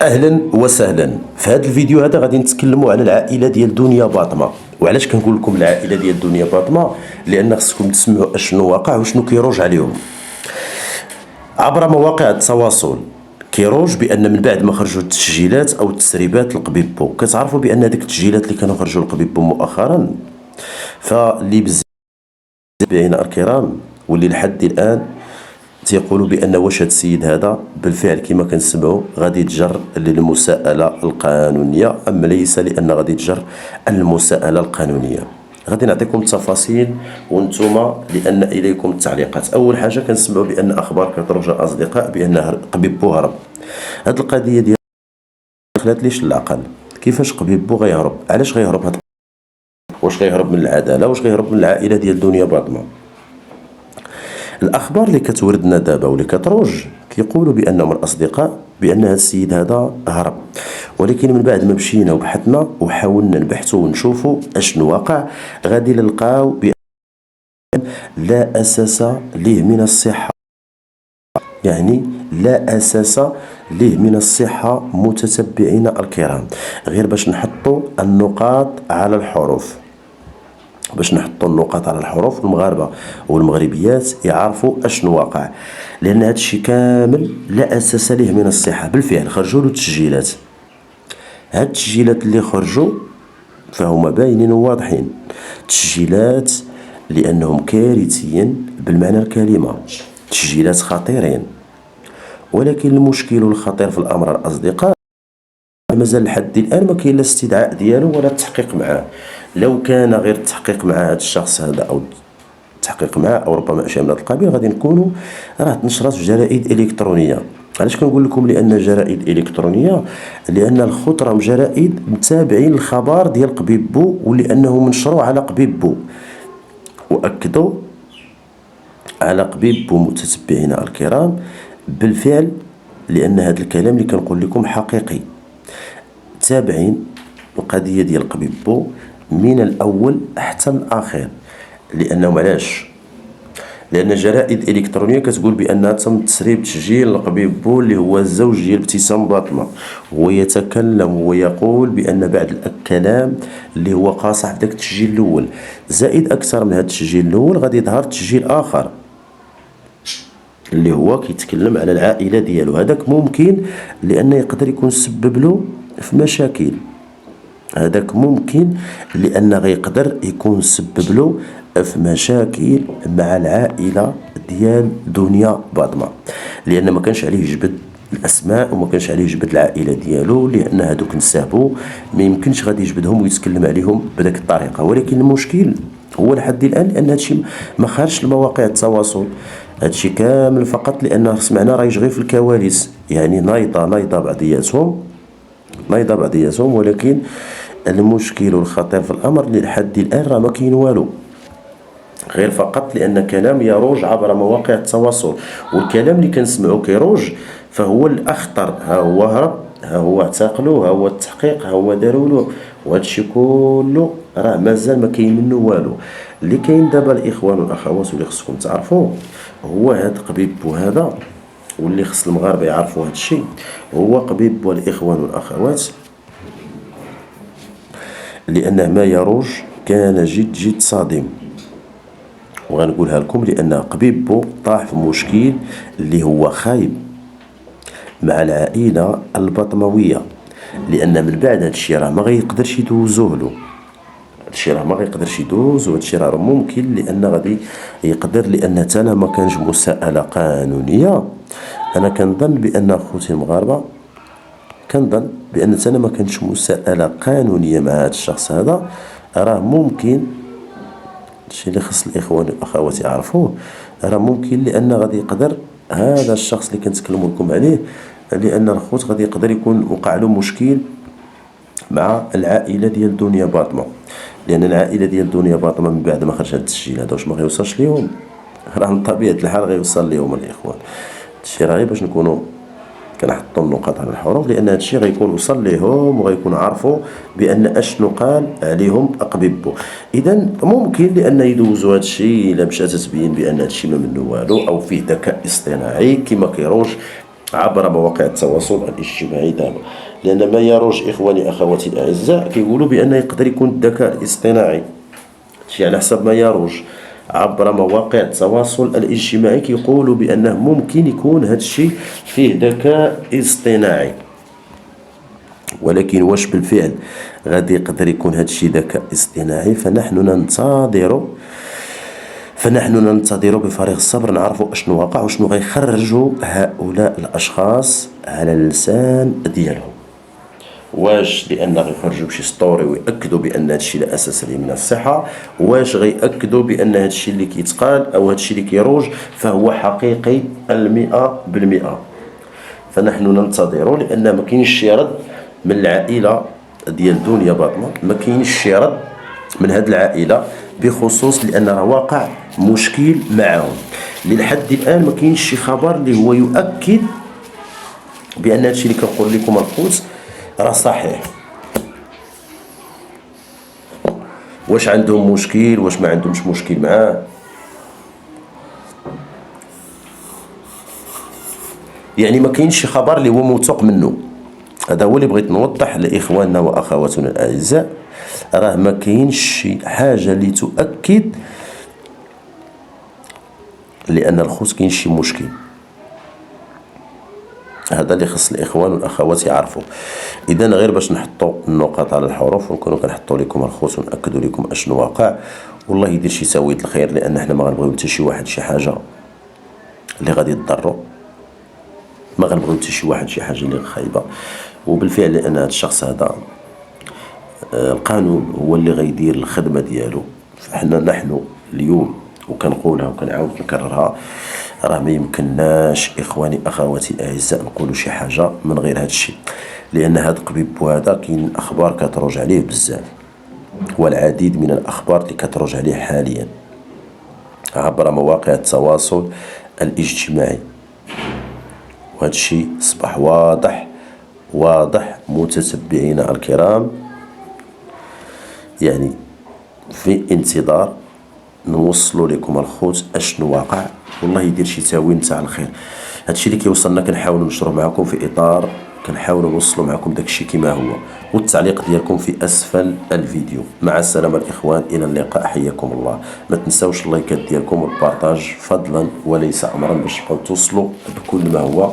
اهلا وسهلا. في هذا الفيديو هذا غادي نتكلموا على العائله ديال دنيا باطمه. وعلاش كنقول لكم العائله ديال دنيا باطمه؟ لان خصكم تسمعوا اشنو واقع وشنو كيروج عليهم عبر مواقع التواصل. كيروج بان من بعد ما خرجوا التسجيلات او التسريبات لقبيبو، كتعرفوا بان ديك التسجيلات اللي كانوا خرجوا لقبيبو مؤخرا فاللي بزاف متابعينا الكرام واللي لحد الان تيقولوا بان واش هذا السيد هذا بالفعل كما كنسمعوا غادي يتجر للمساءله القانونيه ام ليس، لان غادي يتجر المساءله القانونيه. غادي نعطيكم التفاصيل وانتم لان اليكم التعليقات. اول حاجه كنسمعوا بان اخبار كتروج الاصدقاء بان قبيبو هرب. هذه القضيه ديال دخلت ليش العقل؟ كيفاش قبيبو غيهرب؟ علاش غيهرب هذا؟ واش غيهرب من العداله؟ واش غيهرب من العائله ديال دنيا باطمه؟ الاخبار اللي كتوردنا دابا واللي كتروج كيقولوا بانهم الاصدقاء بان هذا السيد هذا هرب، ولكن من بعد ما مشينا وبحثنا وحاولنا نبحثوا ونشوفوا اشنو واقع غادي نلقاو بان لا اساس ليه من الصحه، يعني لا اساس ليه من الصحه. متتبعينا الكرام، غير باش نحطوا النقاط على الحروف، باش نحطوا النقاط على الحروف المغاربه والمغربيات يعرفوا اشنو واقع، لان هذا الشيء كامل لا اساس له من الصحه. بالفعل خرجوا له تسجيلات، هاد التسجيلات اللي خرجوا فهما باينين وواضحين، تسجيلات لانهم كارثيين بالمعنى الكلمه، تسجيلات خطيرين. ولكن المشكل والخطير في الامر الاصدقاء مازال لحد الان ما كاين لا استدعاء ديالو ولا التحقيق معاه. لو كان غير التحقيق مع هذا الشخص هذا او التحقيق معاه او ربما اشياء من هذا القبيل غادي نكونوا راه تنشرات في جرائد الكترونيه. علاش كنقول لكم لان جرائد الكترونيه؟ لان الخط راهم جرائد متابعين الخبر ديال قبيبو ولانه منشروا على قبيبو واكدوا على قبيبو. متتبعينا الكرام، بالفعل لان هذا الكلام اللي كنقول لكم حقيقي، تابعين القضيه ديال قبيبو من الاول حتى الاخير. لانهم علاش؟ لان الجرائد الالكترونيه كتقول بان تم تسريب تسجيل لقبيبو اللي هو الزوج ديال ابتسام باطمه، هو يتكلم ويقول بان بعد الكلام اللي هو قاصح في ذاك التسجيل الاول زائد اكثر من هذا التسجيل الاول غادي يظهر تسجيل اخر اللي هو كيتكلم على العائله ديالو. هذاك ممكن لانه يقدر يكون سبب له في مشاكل، هذاك ممكن لان غيقدر يكون سبب له في مشاكل مع العائله ديال دنيا باطمه، لان ما كانش عليه يجبد الاسماء وما كانش عليه يجبد العائله ديالو، لان هذوك نسابو ما يمكنش غادي يجبدهم ويتكلم عليهم بهذيك الطريقه. ولكن المشكل هو لحد الان لان هادشي ما خارجش لمواقع التواصل، هادشي كامل فقط لان سمعنا راه يجري في الكواليس، يعني نايضه بعضياتهم. ولكن المشكل والخطير في الامر اللي لحد الان راه ما كاين والو، غير فقط لان كلام يروج عبر مواقع التواصل. والكلام اللي كنسمعو كيروج فهو الاخطر، ها هو هرب، ها هو اعتقلوه، ها هو التحقيق، ها هو داروا له، وهادشي كله راه مازال ما كاين منه والو. اللي كاين دابا الاخوان والاخوات واللي خصكم تعرفوه هو هاد قبيبو هذا، واللي خص المغاربه يعرفوا هادشي، هو قبيبو الاخوان والاخوات، لأن ما يروج كان جد صادم. وغنقولها لكم لأن قبيبو طاح في مشكل اللي هو خايب مع العائلة البطموية، لأن من بعد هادشي راه ما غيقدرش يدوزوه له، هادشي راه ما غيقدرش يدوز، وهادشي راه ممكن لأن غادي يقدر، لأن تانا ما كانش مساءلة قانونية. أنا كنظن بأن خوتي المغاربة كنظن بان انا ما كانش مساءله قانونيه مع هذا الشخص هذا، راه ممكن الشيء اللي خص الاخوان والاخوات يعرفوه، راه ممكن لان غادي يقدر هذا الشخص اللي كنتكلموا لكم عليه، لان الخوت غادي يقدر يكون وقع له مشكل مع العائله ديال دنيا باطمه، لان العائله ديال دنيا باطمه من بعد ما خرج هذا التسجيل هذا واش ما غيوصلش ليهم؟ راه من طبيعه الحال غيوصل ليهم الاخوان. هادشي راه غير باش نكونوا كنحطوا النقاط على الحروف، لان هذا الشيء غيكون وصل ليهم وغيكون عرفوا بان اشنو قال عليهم قبيبو. اذا ممكن لان يدوزوا هذا الشيء الا مشات تبين بان هذا الشيء ما منه والو او فيه ذكاء اصطناعي كما كيروج عبر مواقع التواصل الاجتماعي دابا، لأن ما يروج إخواني أخواتي الأعزاء كيقولوا بأنه يقدر يكون الذكاء الاصطناعي، شي على حسب ما يروج عبر مواقع التواصل الاجتماعي كيقولوا بأنه ممكن يكون هذا الشيء فيه ذكاء اصطناعي. ولكن واش بالفعل غادي يقدر يكون هذا الشيء ذكاء اصطناعي؟ فنحن ننتظر بفارغ الصبر نعرفوا اشنو وقع وشنو غيخرجوا هؤلاء الاشخاص على اللسان ديالهم. واش لان غيخرجوا بشي ستوري ويأكدوا بان هذا الشيء لا اساس له من الصحه، واش غيأكدوا بان هذا الشيء اللي كيتقال او هذا الشيء اللي كيروج فهو حقيقي 100%. فنحن ننتظر، لان ما كاينش شي رد من العائله ديال دنيا باطنه، ما كاينش شي رد من هذه العائله بخصوص لان راه واقع مشكل معهم. للحد الان ما كاينش شي خبر اللي هو يؤكد بان هادشي اللي كنقول لكم الخوت راه صحيح. واش عندهم مشكل واش ما عندهمش مشكل معاه؟ يعني ما كاينش شي خبر اللي هو موثوق منه. هذا هو اللي بغيت نوضح لاخواننا واخواتنا الاعزاء، راه ما كاينش شي حاجه اللي تؤكد لان الخوت كاين شي مشكل. هذا اللي خص الاخوان والاخوات يعرفوا. اذا غير باش نحطوا النقاط على الحروف ونكونوا كنحطوا لكم الخوت ونأكدوا لكم اشنو واقع، والله يدير شي سويه الخير، لان احنا ما غنبغيو حتى شي واحد شي حاجه اللي غادي تضرو، ما غنبغيو حتى شي واحد شي حاجه اللي خايبه. وبالفعل لان هذا الشخص هذا القانون هو اللي غيدير الخدمه ديالو. فاحنا نحن اليوم وكنقولها وكنعاود نكررها، راه ما يمكنناش اخواني اخواتي الاعزاء نقولوا شي حاجه من غير هذا الشيء، لان هذا قبيب بوهذا كاين اخبار كتروج عليه بزاف، والعديد من الاخبار اللي كتروج عليه حاليا عبر مواقع التواصل الاجتماعي. وهذا الشيء اصبح واضح متتبعينا الكرام، يعني في انتظار نوصلوا لكم الخوت اشنو واقع. والله يدير شي تاويل تاع الخير. هادشي اللي كيوصلنا كنحاولوا نشروا معكم في اطار كنحاولوا نوصلوا معكم داكشي كما هو، والتعليق ديالكم في اسفل الفيديو. مع السلامه الاخوان، الى اللقاء، حياكم الله. ما تنساوش اللايكات ديالكم والبارطاج فضلا وليس امرا باش توصلوا بكل ما هو